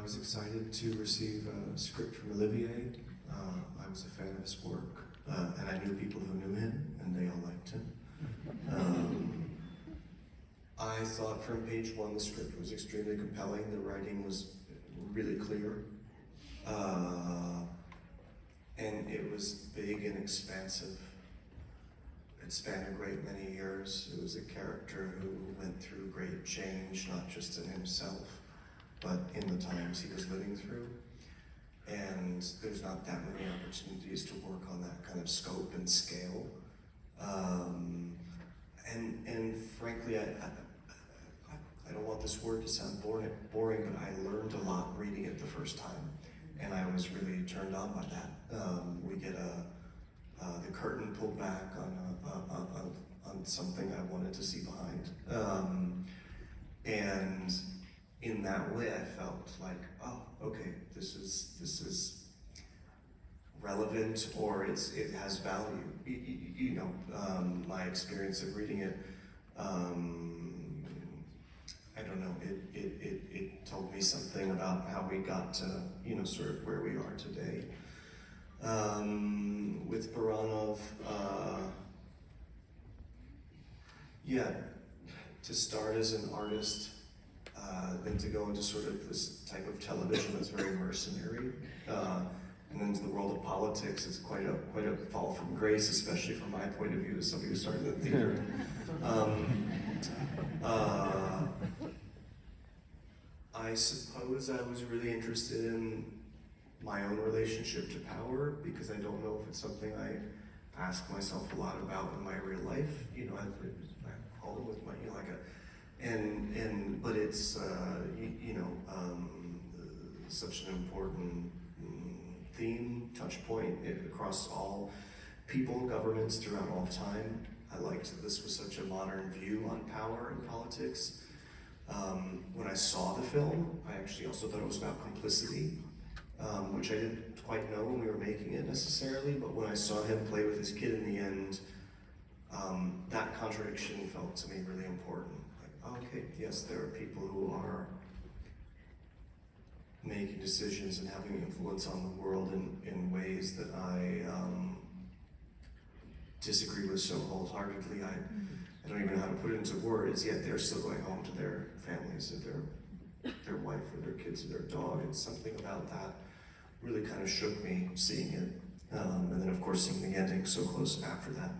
I was excited to receive a script from Olivier. I was a fan of his work, and I knew people who knew him, and they all liked him. I thought from page one the script was extremely compelling. The writing was really clear, and it was big and expansive. It spanned a great many years. It was a character who went through great change, not just in himself, but in the times he was living through. And there's not that many opportunities to work on that kind of scope and scale. And frankly, I don't want this word to sound boring, but I learned a lot reading it the first time, and I was really turned on by that. We get the curtain pulled back on something I wanted to see behind, and in that way, I felt like, oh, okay, this is relevant, or it has value. My experience of reading it, I don't know, it told me something about how we got to, sort of where we are today. With Baranov, to start as an artist, then to go into sort of this type of television that's very mercenary, and then to the world of politics is quite a fall from grace, especially from my point of view as somebody who started in the theater. I suppose I was really interested in my own relationship to power, because I don't know if it's something I ask myself a lot about in my real life. At home with my, but it's such an important theme, touch point across all people, governments throughout all time. I liked that this was such a modern view on power and politics. When I saw the film, I actually also thought it was about complicity, which I didn't quite know when we were making it necessarily, but when I saw him play with his kid in the end, that contradiction felt to me really important. Like, okay, yes, there are people who are making decisions and having influence on the world in ways that I disagree with so wholeheartedly. I don't even know how to put it into words, yet they're still going home to their families and their wife or their kids or their dog, and something about that really kind of shook me seeing it. And then of course seeing the ending so close after that.